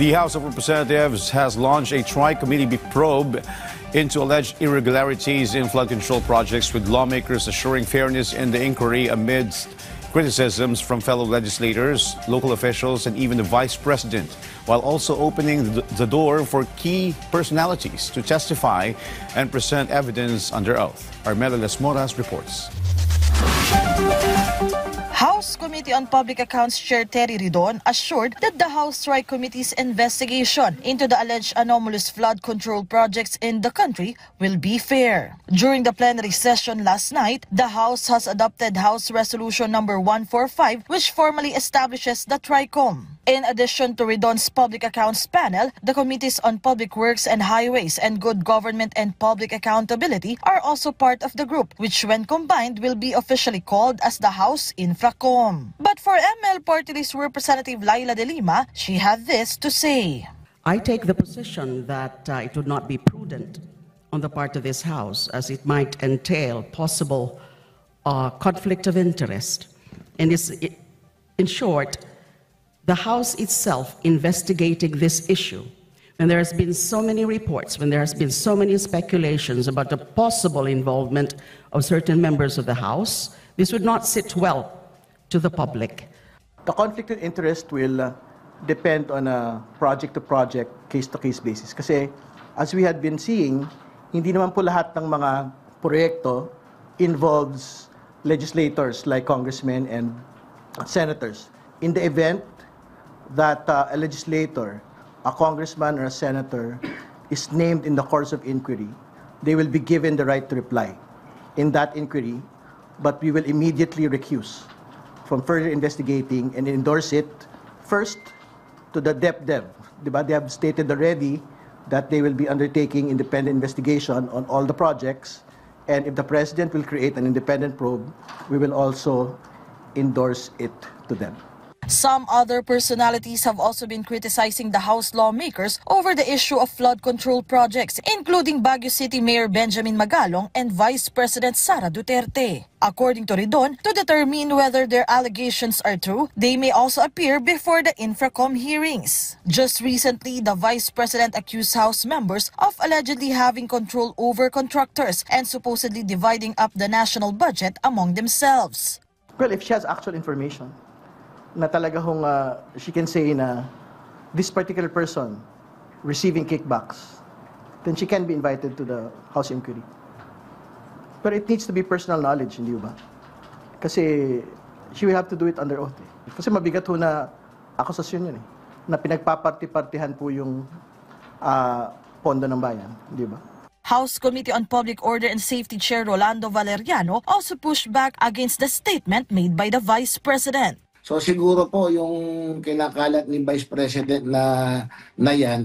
The House of Representatives has launched a tri-committee probe into alleged irregularities in flood control projects, with lawmakers assuring fairness in the inquiry amidst criticisms from fellow legislators, local officials, and even the Vice President, while also opening the door for key personalities to testify and present evidence under oath. Armela Las Moras reports. House Committee on Public Accounts Chair Terry Ridon assured that the House Tri-Committee's investigation into the alleged anomalous flood control projects in the country will be fair. During the plenary session last night, the House has adopted House Resolution number 145, which formally establishes the TRICOM. In addition to Ridon's Public Accounts panel, the Committees on Public Works and Highways and Good Government and Public Accountability are also part of the group, which when combined will be officially called as the House Infracom. But for ML Party List Representative Laila De Lima, she had this to say. I take the position that it would not be prudent on the part of this House, as it might entail possible conflict of interest. And in short, the House itself investigating this issue, when there has been so many reports, when there has been so many speculations about the possible involvement of certain members of the House, this would not sit well to the public. The conflict of interest will depend on a project-to-project, case-to-case basis. Kasi as we had been seeing, hindi naman po lahat ng mga proyekto involves legislators like congressmen and senators. In the event that a legislator, a congressman or a senator is named in the course of inquiry, they will be given the right to reply in that inquiry, but we will immediately recuse from further investigating and endorse it first to the DepDev. They have stated already that they will be undertaking independent investigation on all the projects, and if the President will create an independent probe, we will also endorse it to them. Some other personalities have also been criticizing the House lawmakers over the issue of flood control projects, including Baguio City Mayor Benjamin Magalong and Vice President Sara Duterte. According to Ridon, to determine whether their allegations are true, they may also appear before the Infracom hearings. Just recently, the Vice President accused House members of allegedly having control over contractors and supposedly dividing up the national budget among themselves. Well, if she has actual information, na talaga hong she can say na this particular person receiving kickbacks, then she can be invited to the House inquiry. But it needs to be personal knowledge, hindi ba? Kasi she will have to do it under oath. Kasi mabigat ho na akusasyon yun na pinagpaparti-partihan po yung pondo ng bayan, hindi ba? House Committee on Public Order and Safety Chair Rolando Valeriano also pushed back against the statement made by the Vice President. So siguro po yung kinakalat ni Vice President na yan,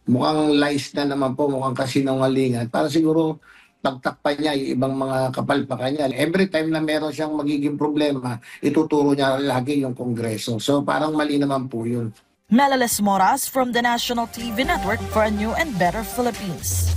mukhang lies na naman po, mukhang kasinungalingan. Para siguro pagtakpan niya yung ibang mga kapalpakan niya. Every time na meron siyang magiging problema, ituturo niya lagi yung Kongreso. So parang mali naman po yun. Mela Las Moras from the National TV Network for a New and Better Philippines.